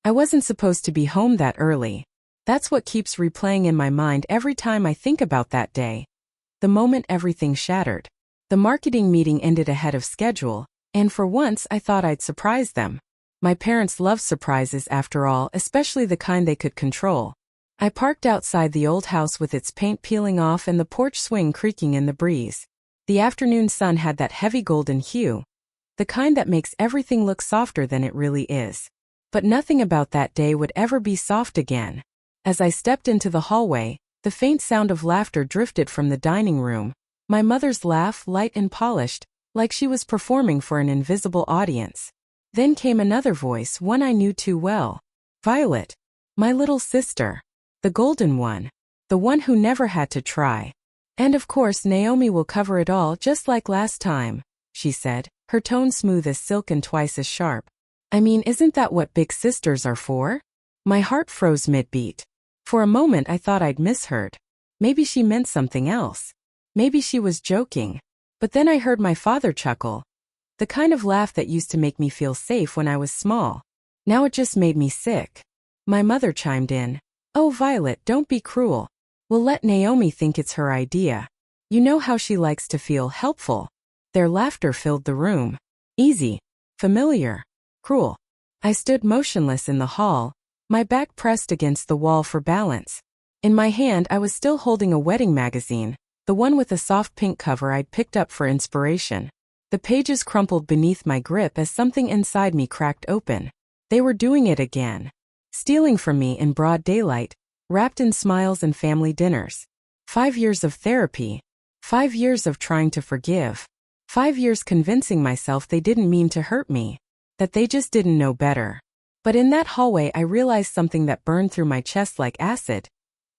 I wasn't supposed to be home that early. That's what keeps replaying in my mind every time I think about that day. The moment everything shattered. The marketing meeting ended ahead of schedule, and for once I thought I'd surprise them. My parents love surprises after all, especially the kind they could control. I parked outside the old house with its paint peeling off and the porch swing creaking in the breeze. The afternoon sun had that heavy golden hue, the kind that makes everything look softer than it really is. But nothing about that day would ever be soft again. As I stepped into the hallway, the faint sound of laughter drifted from the dining room, my mother's laugh light and polished, like she was performing for an invisible audience. Then came another voice, one I knew too well. Violet. My little sister. The golden one. The one who never had to try. And of course Naomi will cover it all just like last time, she said, her tone smooth as silk and twice as sharp. I mean, isn't that what big sisters are for? My heart froze mid-beat. For a moment I thought I'd misheard. Maybe she meant something else. Maybe she was joking. But then I heard my father chuckle. The kind of laugh that used to make me feel safe when I was small. Now it just made me sick. My mother chimed in. Oh, Violet, don't be cruel. We'll let Naomi think it's her idea. You know how she likes to feel helpful. Their laughter filled the room. Easy. Familiar. Cruel. I stood motionless in the hall, my back pressed against the wall for balance. In my hand I was still holding a wedding magazine, the one with a soft pink cover I'd picked up for inspiration. The pages crumpled beneath my grip as something inside me cracked open. They were doing it again. Stealing from me in broad daylight, wrapped in smiles and family dinners. 5 years of therapy. 5 years of trying to forgive. 5 years convincing myself they didn't mean to hurt me. That they just didn't know better. But in that hallway I realized something that burned through my chest like acid.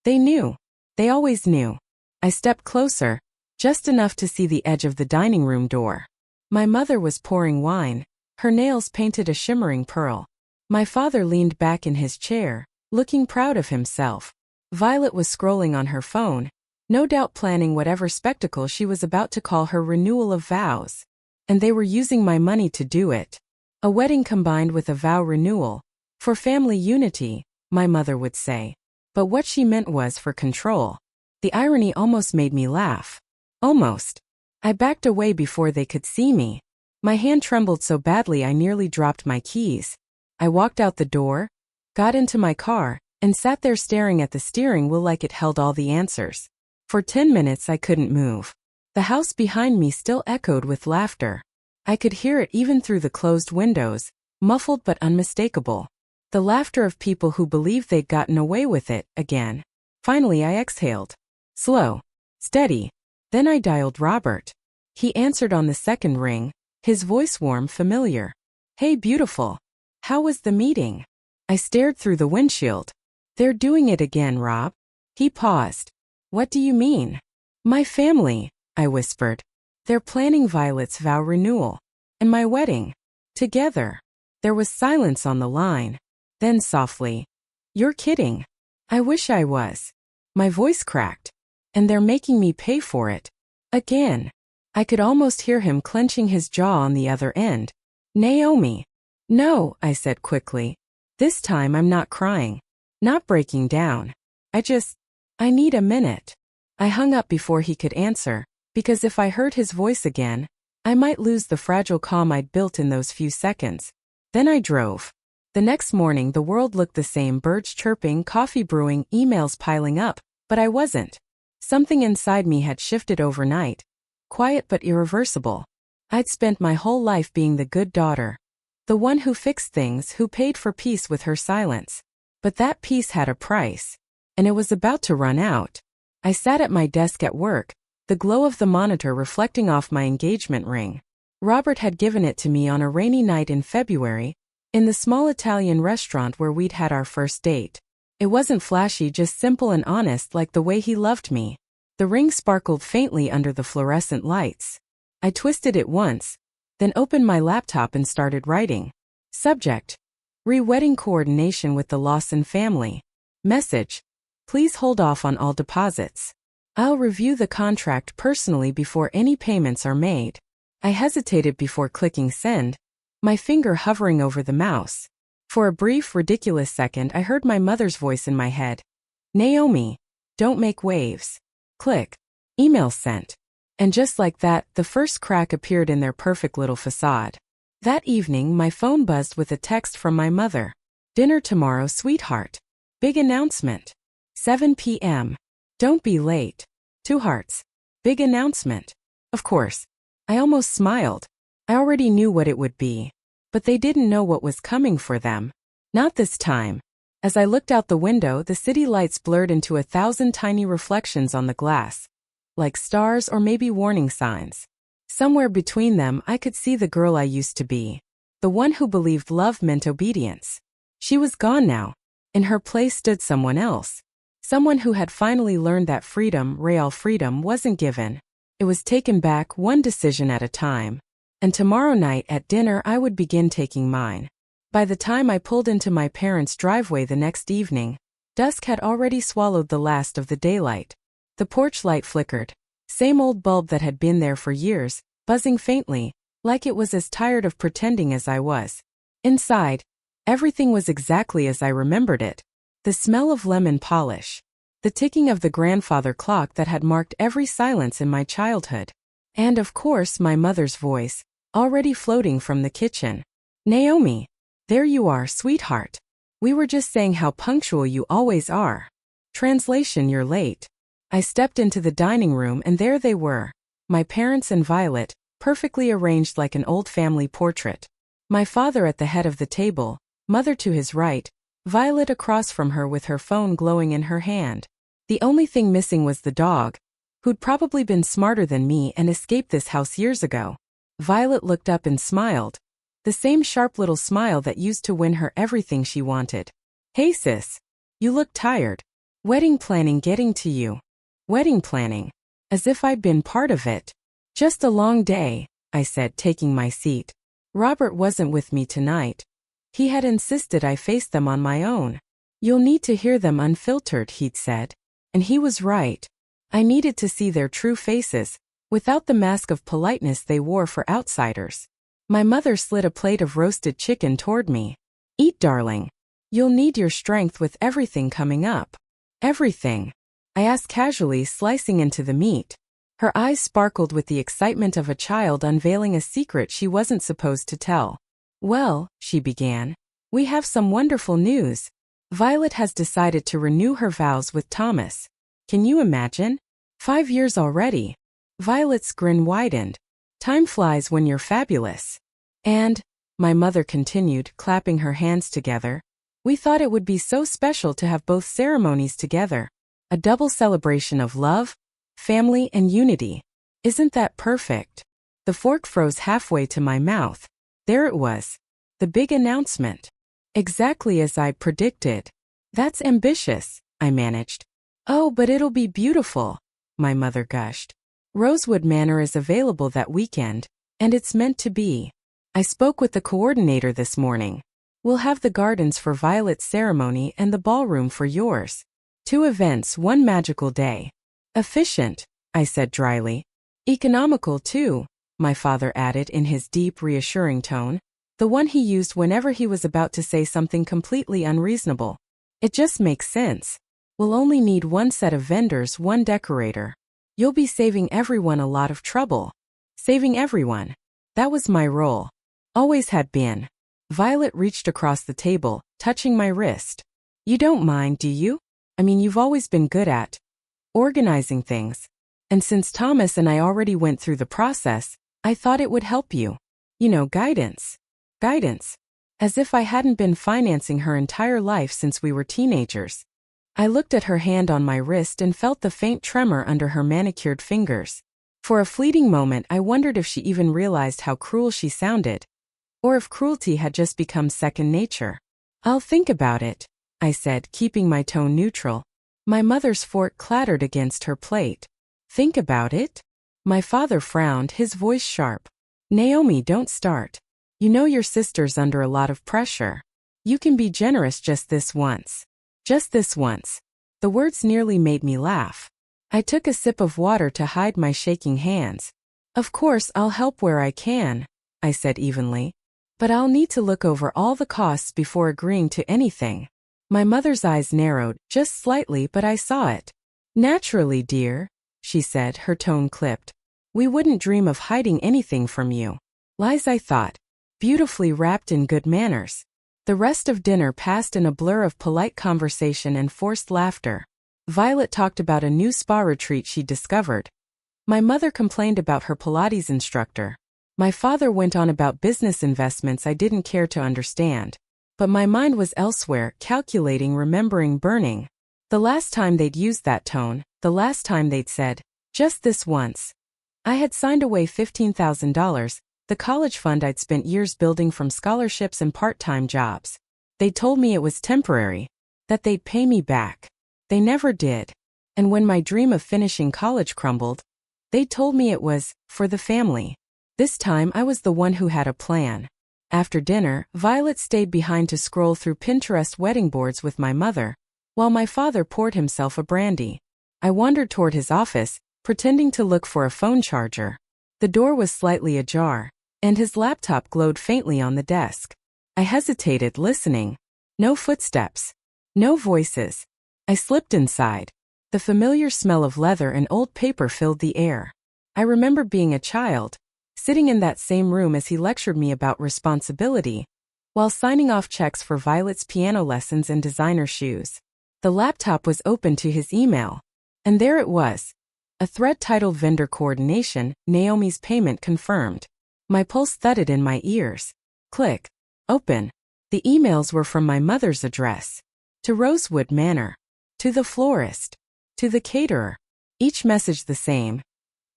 They knew. They always knew. I stepped closer, just enough to see the edge of the dining room door. My mother was pouring wine, her nails painted a shimmering pearl. My father leaned back in his chair, looking proud of himself. Violet was scrolling on her phone, no doubt planning whatever spectacle she was about to call her renewal of vows. And they were using my money to do it. A wedding combined with a vow renewal. For family unity, my mother would say. But what she meant was for control. The irony almost made me laugh. Almost. I backed away before they could see me. My hand trembled so badly I nearly dropped my keys. I walked out the door, got into my car, and sat there staring at the steering wheel like it held all the answers. For 10 minutes I couldn't move. The house behind me still echoed with laughter. I could hear it even through the closed windows, muffled but unmistakable. The laughter of people who believed they'd gotten away with it, again. Finally I exhaled. Slow. Steady. Then I dialed Robert. He answered on the second ring, his voice warm, familiar. Hey, beautiful. How was the meeting? I stared through the windshield. They're doing it again, Rob. He paused. What do you mean? My family, I whispered. They're planning Violet's vow renewal. And my wedding. Together. There was silence on the line. Then softly. You're kidding. I wish I was. My voice cracked. And they're making me pay for it. Again. I could almost hear him clenching his jaw on the other end. Naomi. No, I said quickly. This time I'm not crying. Not breaking down. I need a minute. I hung up before he could answer, because if I heard his voice again, I might lose the fragile calm I'd built in those few seconds. Then I drove. The next morning the world looked the same, birds chirping, coffee brewing, emails piling up, but I wasn't. Something inside me had shifted overnight. Quiet but irreversible. I'd spent my whole life being the good daughter. The one who fixed things, who paid for peace with her silence. But that peace had a price. And it was about to run out. I sat at my desk at work, the glow of the monitor reflecting off my engagement ring. Robert had given it to me on a rainy night in February, in the small Italian restaurant where we'd had our first date. It wasn't flashy, just simple and honest, like the way he loved me. The ring sparkled faintly under the fluorescent lights. I twisted it once, then opened my laptop and started writing. Subject: Re-wedding coordination with the Lawson family. Message: Please hold off on all deposits. I'll review the contract personally before any payments are made. I hesitated before clicking send, my finger hovering over the mouse. For a brief, ridiculous second, I heard my mother's voice in my head. Naomi, don't make waves. Click. Email sent. And just like that, the first crack appeared in their perfect little facade. That evening, my phone buzzed with a text from my mother. Dinner tomorrow, sweetheart. Big announcement. 7 p.m. Don't be late. 2 hearts. Big announcement. Of course. I almost smiled. I already knew what it would be. But they didn't know what was coming for them. Not this time. As I looked out the window, the city lights blurred into 1,000 tiny reflections on the glass. Like stars or maybe warning signs. Somewhere between them, I could see the girl I used to be. The one who believed love meant obedience. She was gone now. In her place stood someone else. Someone who had finally learned that freedom, real freedom, wasn't given. It was taken back one decision at a time. And tomorrow night at dinner I would begin taking mine. By the time I pulled into my parents' driveway the next evening, dusk had already swallowed the last of the daylight. The porch light flickered. Same old bulb that had been there for years, buzzing faintly, like it was as tired of pretending as I was. Inside, everything was exactly as I remembered it. The smell of lemon polish. The ticking of the grandfather clock that had marked every silence in my childhood. And of course my mother's voice, already floating from the kitchen. Naomi, there you are, sweetheart. We were just saying how punctual you always are. Translation, you're late. I stepped into the dining room and there they were. My parents and Violet, perfectly arranged like an old family portrait. My father at the head of the table, mother to his right, Violet across from her with her phone glowing in her hand. The only thing missing was the dog, who'd probably been smarter than me and escaped this house years ago. Violet looked up and smiled. The same sharp little smile that used to win her everything she wanted. Hey sis, you look tired. Wedding planning getting to you. Wedding planning. As if I'd been part of it. Just a long day, I said, taking my seat. Robert wasn't with me tonight. He had insisted I face them on my own. You'll need to hear them unfiltered, he'd said. And he was right. I needed to see their true faces, without the mask of politeness they wore for outsiders. My mother slid a plate of roasted chicken toward me. Eat, darling. You'll need your strength with everything coming up. Everything. I asked casually, slicing into the meat. Her eyes sparkled with the excitement of a child unveiling a secret she wasn't supposed to tell. Well, she began, we have some wonderful news. Violet has decided to renew her vows with Thomas. Can you imagine? 5 years already. Violet's grin widened. Time flies when you're fabulous. And, my mother continued, clapping her hands together, we thought it would be so special to have both ceremonies together. A double celebration of love, family, and unity. Isn't that perfect? The fork froze halfway to my mouth. There it was. The big announcement. Exactly as I predicted. That's ambitious, I managed. Oh, but it'll be beautiful, my mother gushed. Rosewood Manor is available that weekend, and it's meant to be. I spoke with the coordinator this morning. We'll have the gardens for Violet's ceremony and the ballroom for yours. 2 events, 1 magical day. Efficient, I said dryly. Economical too, my father added in his deep, reassuring tone, the one he used whenever he was about to say something completely unreasonable. It just makes sense. We'll only need 1 set of vendors, 1 decorator. You'll be saving everyone a lot of trouble. Saving everyone. That was my role. Always had been. Violet reached across the table, touching my wrist. You don't mind, do you? I mean, you've always been good at organizing things. And since Thomas and I already went through the process, I thought it would help you. You know, guidance. Guidance. As if I hadn't been financing her entire life since we were teenagers. I looked at her hand on my wrist and felt the faint tremor under her manicured fingers. For a fleeting moment I wondered if she even realized how cruel she sounded. Or if cruelty had just become second nature. I'll think about it, I said, keeping my tone neutral. My mother's fork clattered against her plate. Think about it? My father frowned, his voice sharp. Naomi, don't start. You know your sister's under a lot of pressure. You can be generous just this once. Just this once. The words nearly made me laugh. I took a sip of water to hide my shaking hands. Of course I'll help where I can, I said evenly. But I'll need to look over all the costs before agreeing to anything. My mother's eyes narrowed, just slightly, but I saw it. Naturally, dear, she said, her tone clipped. We wouldn't dream of hiding anything from you. Lies, I thought. Beautifully wrapped in good manners. The rest of dinner passed in a blur of polite conversation and forced laughter. Violet talked about a new spa retreat she'd discovered. My mother complained about her Pilates instructor. My father went on about business investments I didn't care to understand. But my mind was elsewhere, calculating, remembering, burning. The last time they'd used that tone, the last time they'd said, just this once. I had signed away $15,000, the college fund I'd spent years building from scholarships and part-time jobs. They told me it was temporary, that they'd pay me back. They never did. And when my dream of finishing college crumbled, they told me it was, for the family. This time I was the one who had a plan. After dinner, Violet stayed behind to scroll through Pinterest wedding boards with my mother, while my father poured himself a brandy. I wandered toward his office, pretending to look for a phone charger. The door was slightly ajar, and his laptop glowed faintly on the desk. I hesitated, listening. No footsteps. No voices. I slipped inside. The familiar smell of leather and old paper filled the air. I remember being a child, sitting in that same room as he lectured me about responsibility, while signing off checks for Violet's piano lessons and designer shoes. The laptop was open to his email. And there it was. A thread titled Vendor Coordination, Naomi's payment confirmed. My pulse thudded in my ears. Click. Open. The emails were from my mother's address. To Rosewood Manor. To the florist. To the caterer. Each message the same.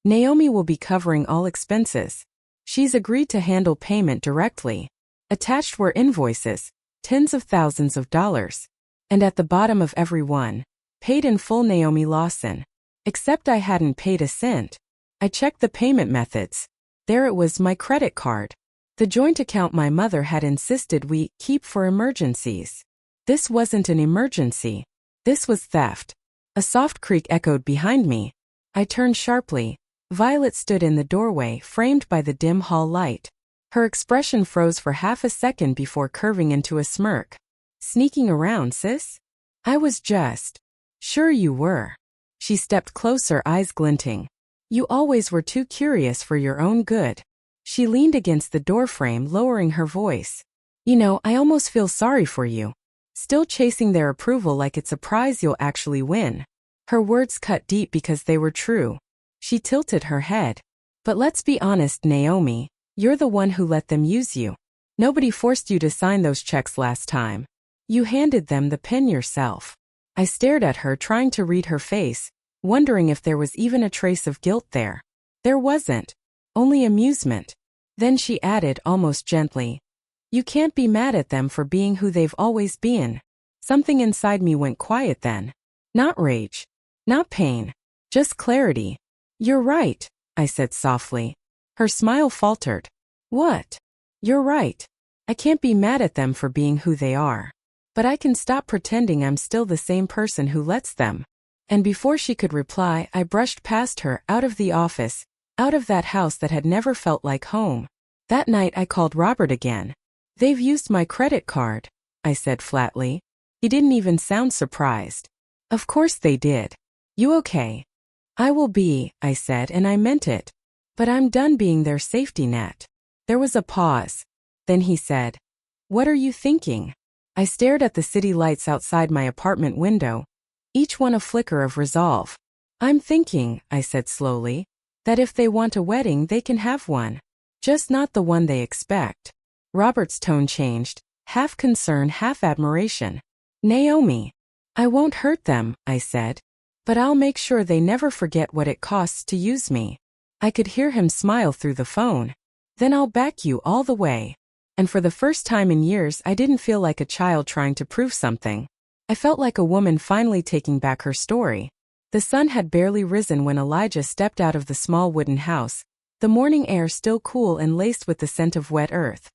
Naomi will be covering all expenses. She's agreed to handle payment directly. Attached were invoices, tens of thousands of dollars. And at the bottom of every one, paid in full, Naomi Lawson. Except I hadn't paid a cent. I checked the payment methods. There it was, my credit card. The joint account my mother had insisted we keep for emergencies. This wasn't an emergency. This was theft. A soft creak echoed behind me. I turned sharply. Violet stood in the doorway, framed by the dim hall light. Her expression froze for half a second before curving into a smirk. Sneaking around, sis? I was just. Sure you were. She stepped closer, eyes glinting. You always were too curious for your own good. She leaned against the doorframe, lowering her voice. You know, I almost feel sorry for you. Still chasing their approval like it's a prize you'll actually win. Her words cut deep because they were true. She tilted her head. But let's be honest, Naomi, you're the one who let them use you. Nobody forced you to sign those checks last time. You handed them the pen yourself. I stared at her, trying to read her face, wondering if there was even a trace of guilt there. There wasn't. Only amusement. Then she added, almost gently, you can't be mad at them for being who they've always been. Something inside me went quiet then. Not rage. Not pain. Just clarity. You're right, I said softly. Her smile faltered. What? You're right. I can't be mad at them for being who they are. But I can stop pretending I'm still the same person who lets them. And before she could reply, I brushed past her, out of the office, out of that house that had never felt like home. That night I called Robert again. They've used my credit card, I said flatly. He didn't even sound surprised. Of course they did. You okay? I will be, I said, and I meant it. But I'm done being their safety net. There was a pause. Then he said, what are you thinking? I stared at the city lights outside my apartment window, each one a flicker of resolve. I'm thinking, I said slowly, that if they want a wedding they can have one. Just not the one they expect. Robert's tone changed, half concern, half admiration. Naomi, I won't hurt them, I said. But I'll make sure they never forget what it costs to use me. I could hear him smile through the phone. Then I'll back you all the way. And for the first time in years I didn't feel like a child trying to prove something. I felt like a woman finally taking back her story. The sun had barely risen when Elijah stepped out of the small wooden house, the morning air still cool and laced with the scent of wet earth.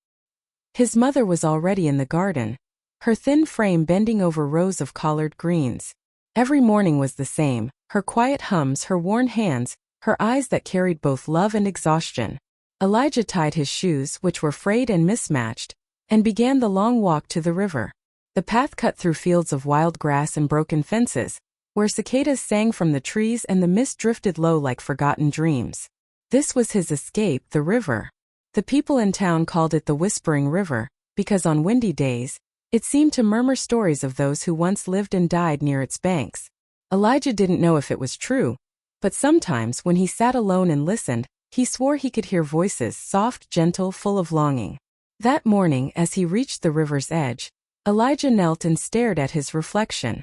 His mother was already in the garden, her thin frame bending over rows of collard greens. Every morning was the same, her quiet hums, her worn hands, her eyes that carried both love and exhaustion. Elijah tied his shoes, which were frayed and mismatched, and began the long walk to the river. The path cut through fields of wild grass and broken fences, where cicadas sang from the trees and the mist drifted low like forgotten dreams. This was his escape, the river. The people in town called it the Whispering River, because on windy days, it seemed to murmur stories of those who once lived and died near its banks. Elijah didn't know if it was true, but sometimes when he sat alone and listened, he swore he could hear voices, soft, gentle, full of longing. That morning, as he reached the river's edge, Elijah knelt and stared at his reflection.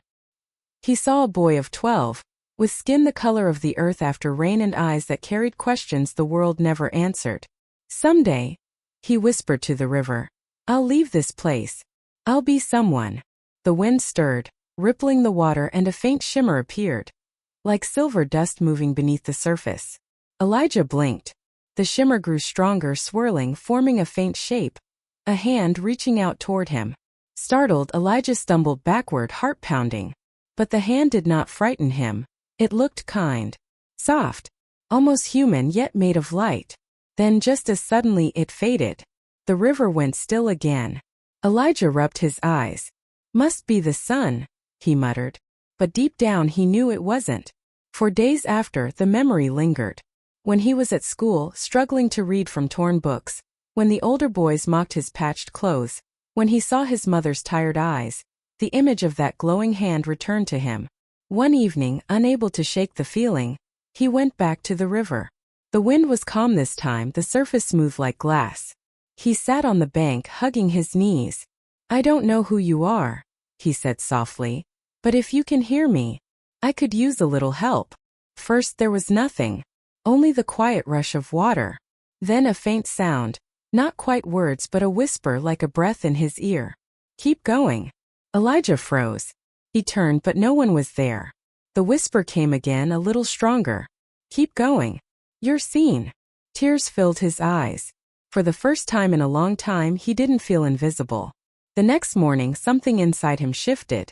He saw a boy of 12, with skin the color of the earth after rain and eyes that carried questions the world never answered. Someday, he whispered to the river, I'll leave this place. I'll be someone. The wind stirred, rippling the water, and a faint shimmer appeared, like silver dust moving beneath the surface. Elijah blinked. The shimmer grew stronger, swirling, forming a faint shape, a hand reaching out toward him. Startled, Elijah stumbled backward, heart pounding. But the hand did not frighten him. It looked kind, soft, almost human, yet made of light. Then just as suddenly it faded. The river went still again. Elijah rubbed his eyes. Must be the sun, he muttered. But deep down he knew it wasn't. For days after, the memory lingered. When he was at school, struggling to read from torn books, when the older boys mocked his patched clothes, when he saw his mother's tired eyes, the image of that glowing hand returned to him. One evening, unable to shake the feeling, he went back to the river. The wind was calm this time, the surface smooth like glass. He sat on the bank, hugging his knees. I don't know who you are, he said softly, but if you can hear me, I could use a little help. First there was nothing. Only the quiet rush of water. Then a faint sound, not quite words but a whisper like a breath in his ear. Keep going. Elijah froze. He turned but no one was there. The whisper came again, a little stronger. Keep going. You're seen. Tears filled his eyes. For the first time in a long time he didn't feel invisible. The next morning something inside him shifted.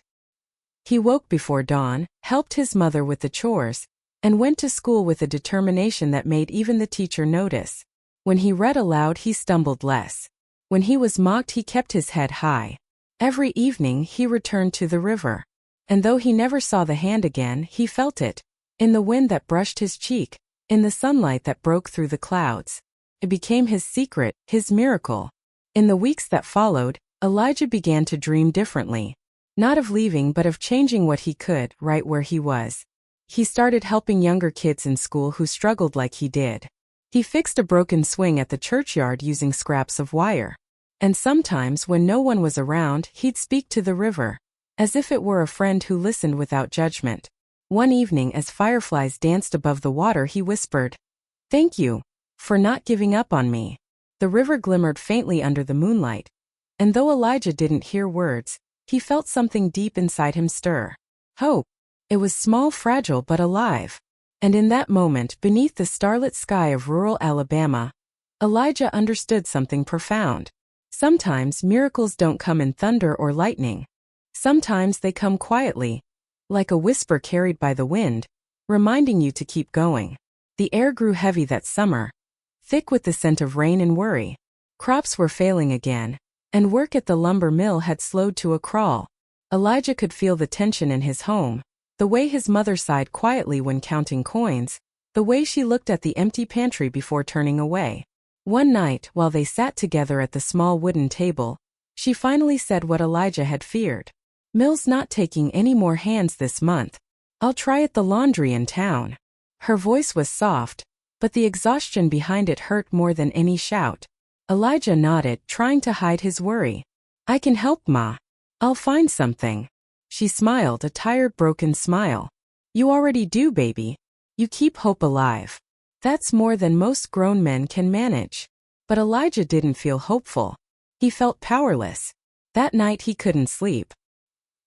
He woke before dawn, helped his mother with the chores, and went to school with a determination that made even the teacher notice. When he read aloud he stumbled less. When he was mocked he kept his head high. Every evening he returned to the river. And though he never saw the hand again, he felt it. In the wind that brushed his cheek, in the sunlight that broke through the clouds. It became his secret, his miracle. In the weeks that followed, Elijah began to dream differently. Not of leaving but of changing what he could, right where he was. He started helping younger kids in school who struggled like he did. He fixed a broken swing at the churchyard using scraps of wire. And sometimes when no one was around, he'd speak to the river, as if it were a friend who listened without judgment. One evening as fireflies danced above the water he whispered, "Thank you for not giving up on me." The river glimmered faintly under the moonlight, and though Elijah didn't hear words, he felt something deep inside him stir. Hope. It was small, fragile, but alive. And in that moment, beneath the starlit sky of rural Alabama, Elijah understood something profound. Sometimes miracles don't come in thunder or lightning. Sometimes they come quietly, like a whisper carried by the wind, reminding you to keep going. The air grew heavy that summer, thick with the scent of rain and worry. Crops were failing again, and work at the lumber mill had slowed to a crawl. Elijah could feel the tension in his home. The way his mother sighed quietly when counting coins, the way she looked at the empty pantry before turning away. One night, while they sat together at the small wooden table, she finally said what Elijah had feared. "Mill's not taking any more hands this month. I'll try at the laundry in town." Her voice was soft, but the exhaustion behind it hurt more than any shout. Elijah nodded, trying to hide his worry. "I can help, Ma. I'll find something." She smiled, a tired, broken smile. "You already do, baby. You keep hope alive. That's more than most grown men can manage." But Elijah didn't feel hopeful. He felt powerless. That night he couldn't sleep.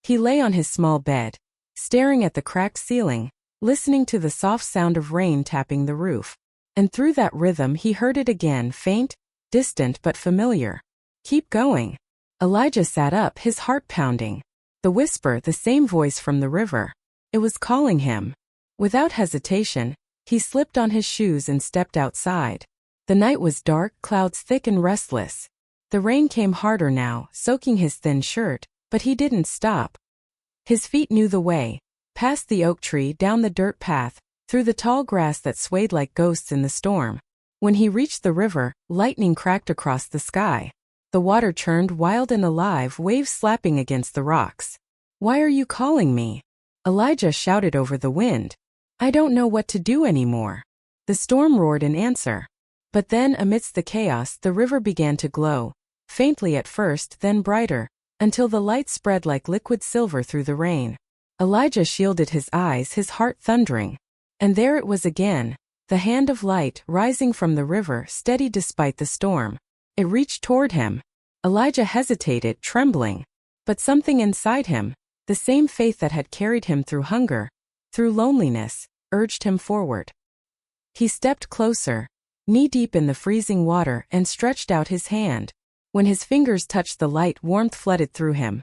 He lay on his small bed, staring at the cracked ceiling, listening to the soft sound of rain tapping the roof. And through that rhythm he heard it again, faint, distant but familiar. "Keep going." Elijah sat up, his heart pounding. The whisper, the same voice from the river. It was calling him. Without hesitation, he slipped on his shoes and stepped outside. The night was dark, clouds thick and restless. The rain came harder now, soaking his thin shirt, but he didn't stop. His feet knew the way, past the oak tree, down the dirt path, through the tall grass that swayed like ghosts in the storm. When he reached the river, lightning cracked across the sky. The water churned wild and alive, waves slapping against the rocks. "Why are you calling me?" Elijah shouted over the wind. "I don't know what to do anymore." The storm roared in answer. But then, amidst the chaos, the river began to glow, faintly at first, then brighter, until the light spread like liquid silver through the rain. Elijah shielded his eyes, his heart thundering. And there it was again, the hand of light rising from the river, steady despite the storm. It reached toward him. Elijah hesitated, trembling. But something inside him, the same faith that had carried him through hunger, through loneliness, urged him forward. He stepped closer, knee-deep in the freezing water, and stretched out his hand. When his fingers touched the light, warmth flooded through him.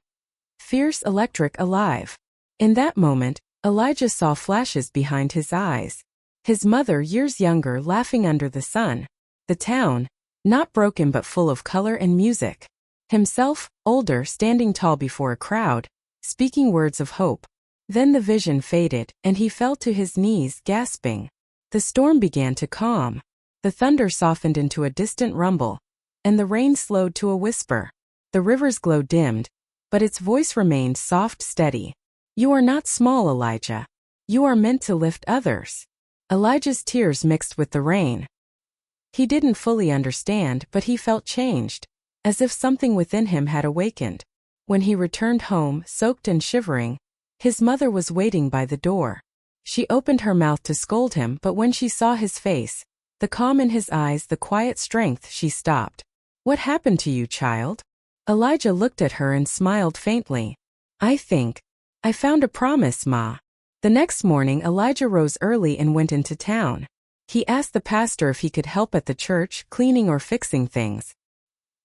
Fierce, electric, alive. In that moment, Elijah saw flashes behind his eyes. His mother, years younger, laughing under the sun. The town, not broken but full of color and music. Himself, older, standing tall before a crowd, speaking words of hope. Then the vision faded, and he fell to his knees, gasping. The storm began to calm. The thunder softened into a distant rumble, and the rain slowed to a whisper. The river's glow dimmed, but its voice remained soft, steady. "You are not small, Elijah. You are meant to lift others." Elijah's tears mixed with the rain. He didn't fully understand, but he felt changed, as if something within him had awakened. When he returned home, soaked and shivering, his mother was waiting by the door. She opened her mouth to scold him, but when she saw his face, the calm in his eyes, the quiet strength, she stopped. "What happened to you, child?" Elijah looked at her and smiled faintly. I found a promise, Ma." The next morning, Elijah rose early and went into town. He asked the pastor if he could help at the church, cleaning or fixing things.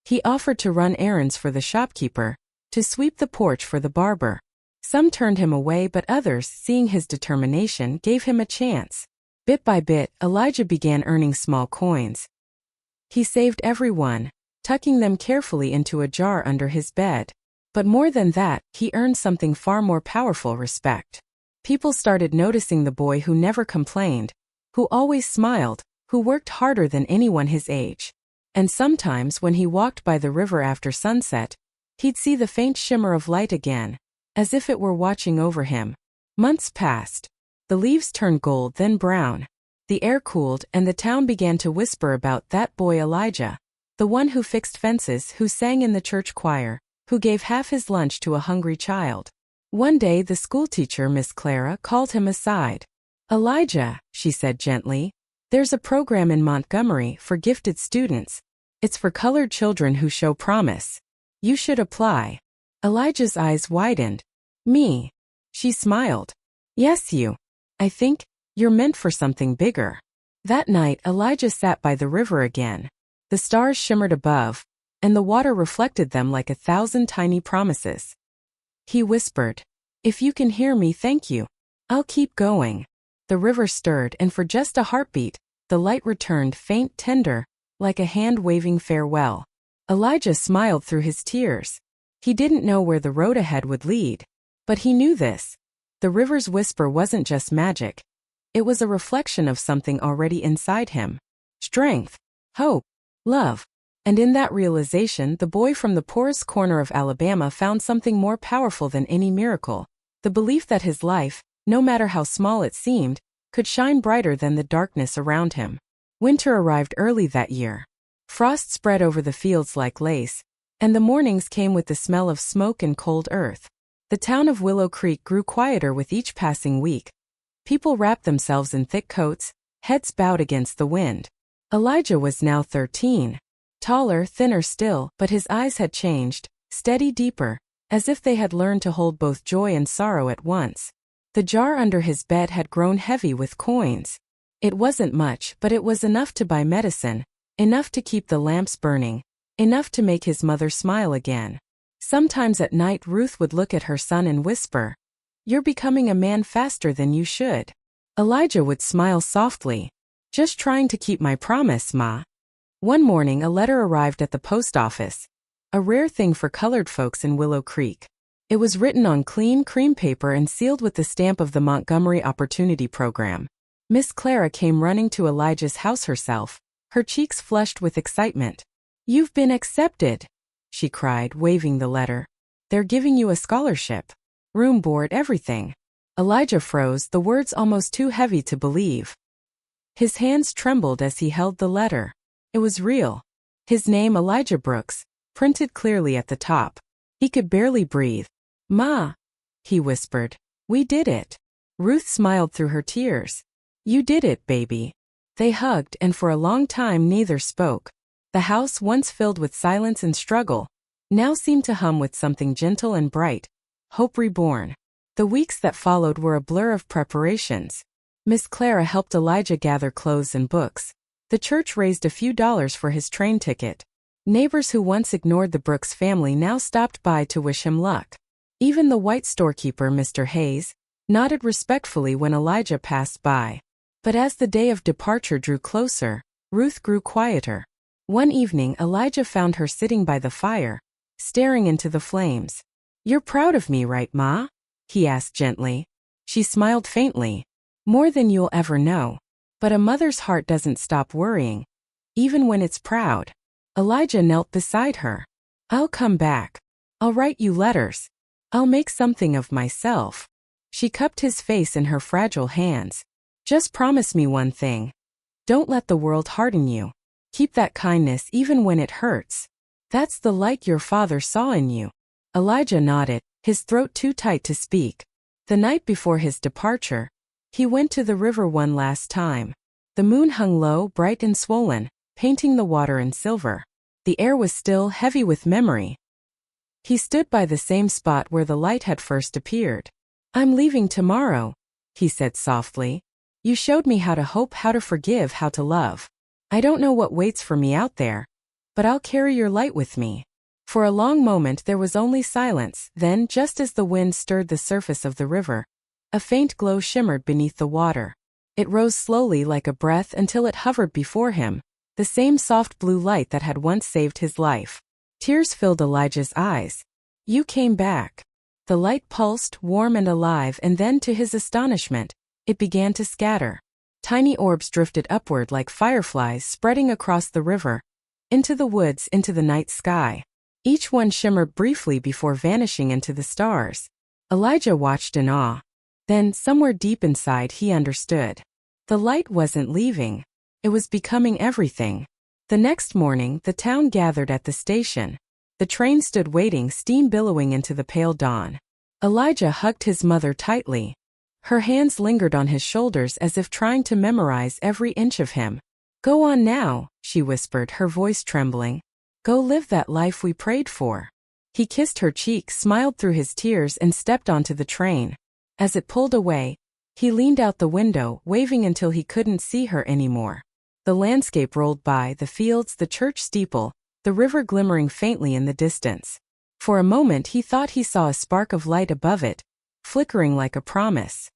He offered to run errands for the shopkeeper, to sweep the porch for the barber. Some turned him away, but others, seeing his determination, gave him a chance. Bit by bit, Elijah began earning small coins. He saved every one, tucking them carefully into a jar under his bed. But more than that, he earned something far more powerful: respect. People started noticing the boy who never complained, who always smiled, who worked harder than anyone his age. And sometimes when he walked by the river after sunset, he'd see the faint shimmer of light again, as if it were watching over him. Months passed. The leaves turned gold, then brown. The air cooled, and the town began to whisper about that boy Elijah, the one who fixed fences, who sang in the church choir, who gave half his lunch to a hungry child. One day the schoolteacher, Miss Clara, called him aside. "Elijah," she said gently, "there's a program in Montgomery for gifted students. It's for colored children who show promise. You should apply." Elijah's eyes widened. "Me?" She smiled. "Yes, you. I think you're meant for something bigger." That night, Elijah sat by the river again. The stars shimmered above, and the water reflected them like 1,000 tiny promises. He whispered, "If you can hear me, thank you. I'll keep going." The river stirred, and for just a heartbeat, the light returned, faint, tender, like a hand waving farewell. Elijah smiled through his tears. He didn't know where the road ahead would lead, but he knew this. The river's whisper wasn't just magic. It was a reflection of something already inside him. Strength, hope, love. And in that realization, the boy from the poorest corner of Alabama found something more powerful than any miracle: the belief that his life, no matter how small it seemed, could shine brighter than the darkness around him. Winter arrived early that year. Frost spread over the fields like lace, and the mornings came with the smell of smoke and cold earth. The town of Willow Creek grew quieter with each passing week. People wrapped themselves in thick coats, heads bowed against the wind. Elijah was now 13. Taller, thinner still, but his eyes had changed, steady, deeper, as if they had learned to hold both joy and sorrow at once. The jar under his bed had grown heavy with coins. It wasn't much, but it was enough to buy medicine, enough to keep the lamps burning, enough to make his mother smile again. Sometimes at night Ruth would look at her son and whisper, "You're becoming a man faster than you should." Elijah would smile softly, "Just trying to keep my promise, Ma." One morning, a letter arrived at the post office, a rare thing for colored folks in Willow Creek. It was written on clean cream paper and sealed with the stamp of the Montgomery Opportunity Program. Miss Clara came running to Elijah's house herself, her cheeks flushed with excitement. "You've been accepted," she cried, waving the letter. "They're giving you a scholarship. Room, board, everything." Elijah froze, the words almost too heavy to believe. His hands trembled as he held the letter. It was real. His name, Elijah Brooks, printed clearly at the top. He could barely breathe. "Ma," he whispered, "we did it." Ruth smiled through her tears. "You did it, baby." They hugged, and for a long time neither spoke. The house, once filled with silence and struggle, now seemed to hum with something gentle and bright. Hope reborn. The weeks that followed were a blur of preparations. Miss Clara helped Elijah gather clothes and books. The church raised a few dollars for his train ticket. Neighbors who once ignored the Brooks family now stopped by to wish him luck. Even the white storekeeper, Mr. Hayes, nodded respectfully when Elijah passed by. But as the day of departure drew closer, Ruth grew quieter. One evening, Elijah found her sitting by the fire, staring into the flames. "You're proud of me, right, Ma?" he asked gently. She smiled faintly. "More than you'll ever know. But a mother's heart doesn't stop worrying, even when it's proud." Elijah knelt beside her. "I'll come back. I'll write you letters. I'll make something of myself." She cupped his face in her fragile hands. "Just promise me one thing. Don't let the world harden you. Keep that kindness even when it hurts. That's the light your father saw in you." Elijah nodded, his throat too tight to speak. The night before his departure, he went to the river one last time. The moon hung low, bright and swollen, painting the water in silver. The air was still, heavy with memory. He stood by the same spot where the light had first appeared. "I'm leaving tomorrow," he said softly. "You showed me how to hope, how to forgive, how to love. I don't know what waits for me out there, but I'll carry your light with me." For a long moment there was only silence, then, just as the wind stirred the surface of the river, a faint glow shimmered beneath the water. It rose slowly like a breath until it hovered before him, the same soft blue light that had once saved his life. Tears filled Elijah's eyes. "You came back." The light pulsed, warm and alive, and then, to his astonishment, it began to scatter. Tiny orbs drifted upward like fireflies, spreading across the river, into the woods, into the night sky. Each one shimmered briefly before vanishing into the stars. Elijah watched in awe. Then, somewhere deep inside, he understood. The light wasn't leaving. It was becoming everything. The next morning, the town gathered at the station. The train stood waiting, steam billowing into the pale dawn. Elijah hugged his mother tightly. Her hands lingered on his shoulders as if trying to memorize every inch of him. "Go on now," she whispered, her voice trembling. "Go live that life we prayed for." He kissed her cheek, smiled through his tears, and stepped onto the train. As it pulled away, he leaned out the window, waving until he couldn't see her anymore. The landscape rolled by, the fields, the church steeple, the river glimmering faintly in the distance. For a moment he thought he saw a spark of light above it, flickering like a promise.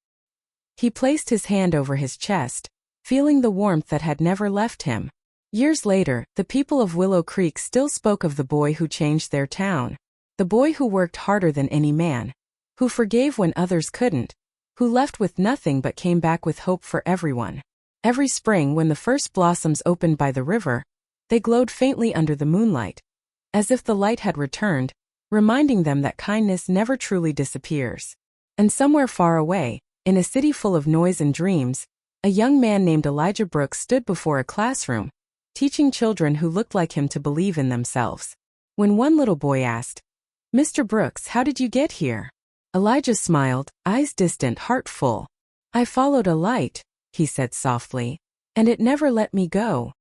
He placed his hand over his chest, feeling the warmth that had never left him. Years later, the people of Willow Creek still spoke of the boy who changed their town. The boy who worked harder than any man, who forgave when others couldn't, who left with nothing but came back with hope for everyone. Every spring, when the first blossoms opened by the river, they glowed faintly under the moonlight, as if the light had returned, reminding them that kindness never truly disappears. And somewhere far away, in a city full of noise and dreams, a young man named Elijah Brooks stood before a classroom, teaching children who looked like him to believe in themselves. When one little boy asked, "Mr. Brooks, how did you get here?" Elijah smiled, eyes distant, heart full. "I followed a light," he said softly, "and it never let me go."